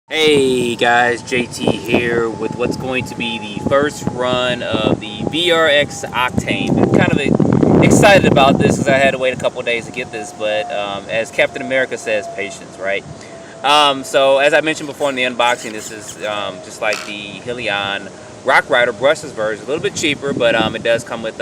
Hey guys, JT here with what's going to be the first run of the VRX Octane. I'm kind of excited about this because I had to wait a couple of days to get this, but as Captain America says, patience, right? So as I mentioned before in the unboxing, this is just like the Helion Rock Rider brushless version, a little bit cheaper, but it does come with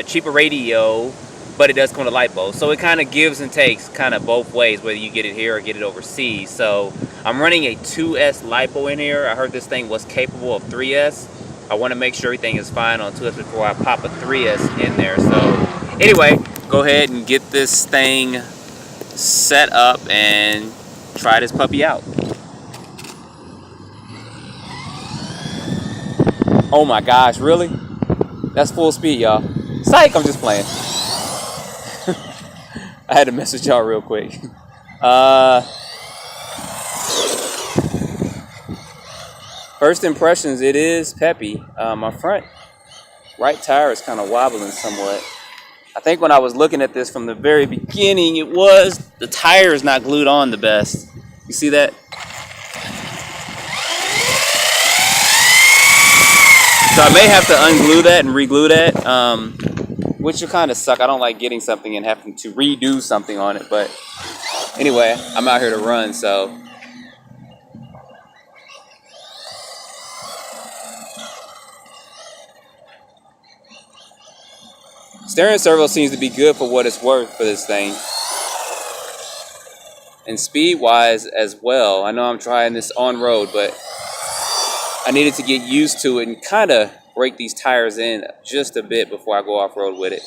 cheaper radio, but it does come with a LiPo. So it kind of gives and takes kind of both ways, whether you get it here or get it overseas. So I'm running a 2S LiPo in here. I heard this thing was capable of 3S. I want to make sure everything is fine on 2S before I pop a 3S in there. So anyway, go ahead and get this thing set up and try this puppy out. Oh my gosh, really? That's full speed, y'all. Psych, I'm just playing. I had to message y'all real quick. First impressions, it is peppy. My front right tire is kind of wobbling somewhat. I think when I was looking at this from the very beginning, it was the tire is not glued on the best. You see that? So I may have to unglue that and reglue that, which will kind of suck. I don't like getting something and having to redo something on it. But anyway, I'm out here to run, so. Steering servo seems to be good for what it's worth for this thing. And speed-wise as well. I know I'm trying this on-road, but I needed to get used to it and kind of break these tires in just a bit before I go off-road with it.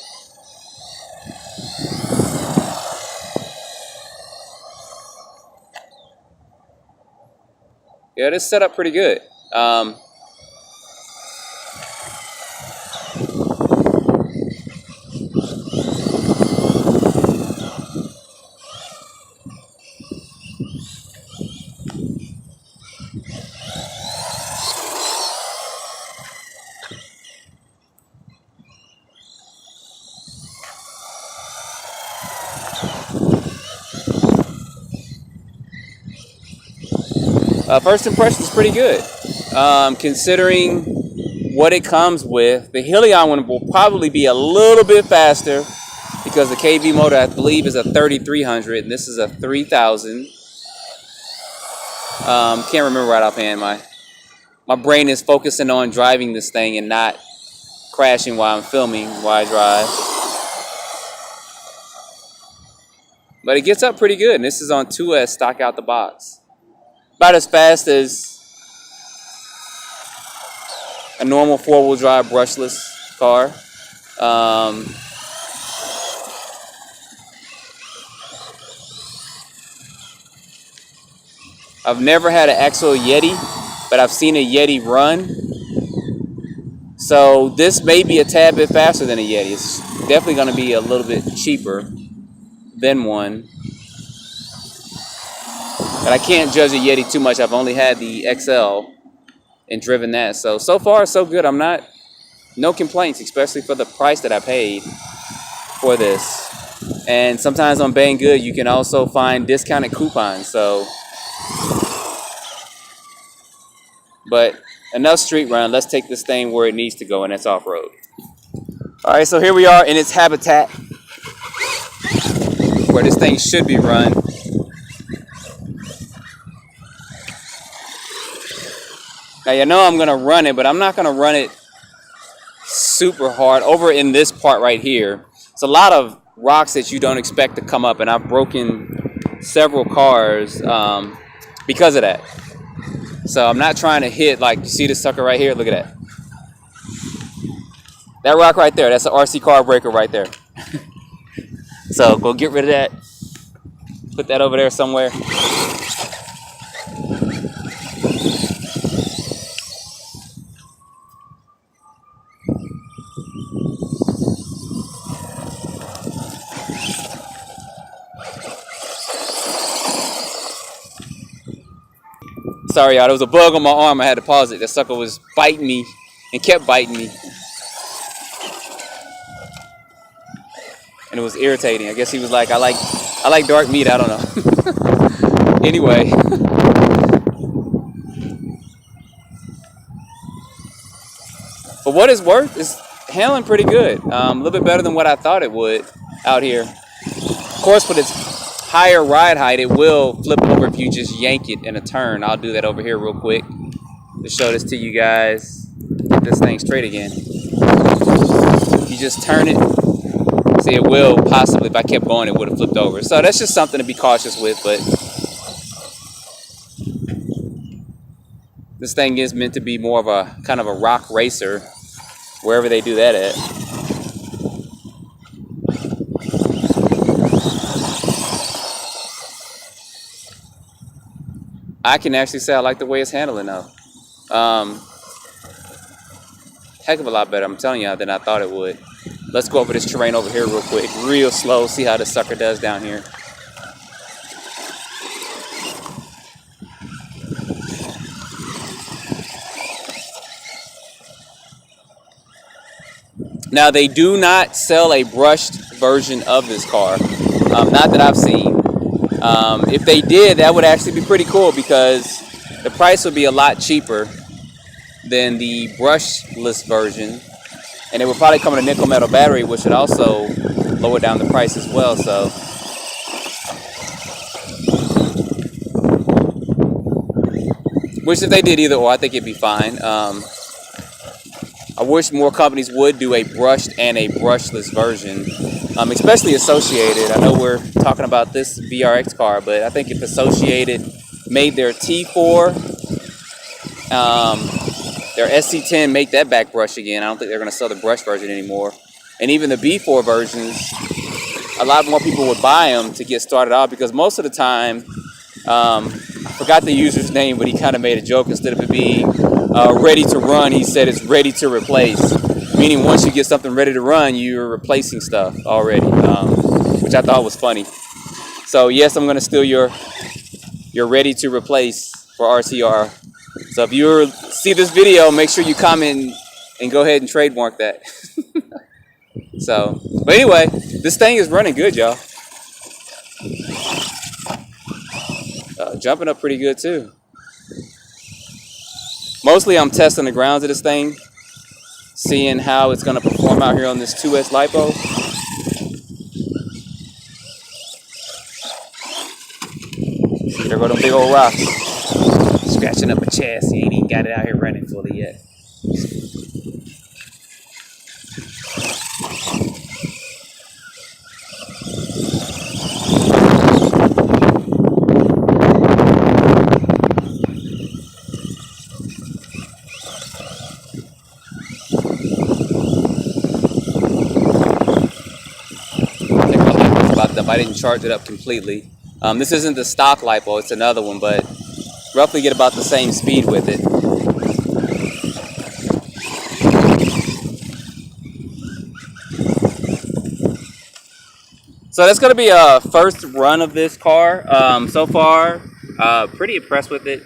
Yeah, this set up pretty good. First impression is pretty good. Considering what it comes with, the Helion one will probably be a little bit faster because the KV motor, I believe, is a 3300 and this is a 3000. Can't remember right offhand. My brain is focusing on driving this thing and not crashing while I'm filming while I drive. But it gets up pretty good, and this is on 2S stock out the box. About as fast as a normal four-wheel drive brushless car. I've never had an actual Yeti, but I've seen a Yeti run. So this may be a tad bit faster than a Yeti. It's definitely going to be a little bit cheaper than one. But I can't judge a Yeti too much. I've only had the XL and driven that. So far, so good. No complaints, especially for the price that I paid for this. And sometimes on Banggood, you can also find discounted coupons. But enough street run. Let's take this thing where it needs to go, and that's off-road. All right, so here we are in its habitat where this thing should be run. Now, you know I'm going to run it, but I'm not going to run it super hard. Over in this part right here, it's a lot of rocks that you don't expect to come up, and I've broken several cars because of that. So I'm not trying to hit, like, you see this sucker right here? Look at that. That rock right there, that's an RC car breaker right there. So go get rid of that. Put that over there somewhere. Sorry, y'all. There was a bug on my arm. I had to pause it. That sucker was biting me and kept biting me. And it was irritating. I guess he was like, I like dark meat. I don't know. Anyway, for what it's worth, it's handling pretty good. A little bit better than what I thought it would out here. Of course, with its higher ride height, it will flip over if you just yank it in a turn. I'll do that over here real quick to show this to you guys. Get this thing straight again. If you just turn it, see, it will possibly, if I kept going, it would have flipped over. So that's just something to be cautious with, but this thing is meant to be more of a kind of a rock racer, wherever they do that at. I can actually say I like the way it's handling now. Heck of a lot better, I'm telling you, than I thought it would. Let's go over this terrain over here real quick, real slow, see how this sucker does down here. Now, they do not sell a brushed version of this car, not that I've seen. If they did, that would actually be pretty cool because the price would be a lot cheaper than the brushless version, and it would probably come with a nickel metal battery, which would also lower down the price as well. So which, if they did either or, I think it'd be fine. I wish more companies would do a brushed and a brushless version, especially Associated. I know we're talking about this VRX car, but I think if Associated made their T4, their SC10, make that back brush again. I don't think they're going to sell the brush version anymore. And even the B4 versions, a lot more people would buy them to get started out, because most of the time, I forgot the user's name, but he kind of made a joke. Instead of it being ready to run, he said it's ready to replace. Meaning once you get something ready to run, you're replacing stuff already, which I thought was funny. So yes, I'm going to steal your ready to replace for RCR. So if you see this video, make sure you comment and go ahead and trademark that. So, but anyway, this thing is running good, y'all. Jumping up pretty good too. Mostly I'm testing the grounds of this thing, seeing how it's going to perform out here on this 2S LiPo. See, there go them big old rocks. Scratching up a chassis. Ain't even got it out here running fully yet. I didn't charge it up completely. This isn't the stock LiPo, it's another one, but roughly get about the same speed with it. So that's going to be a first run of this car. So far, pretty impressed with it.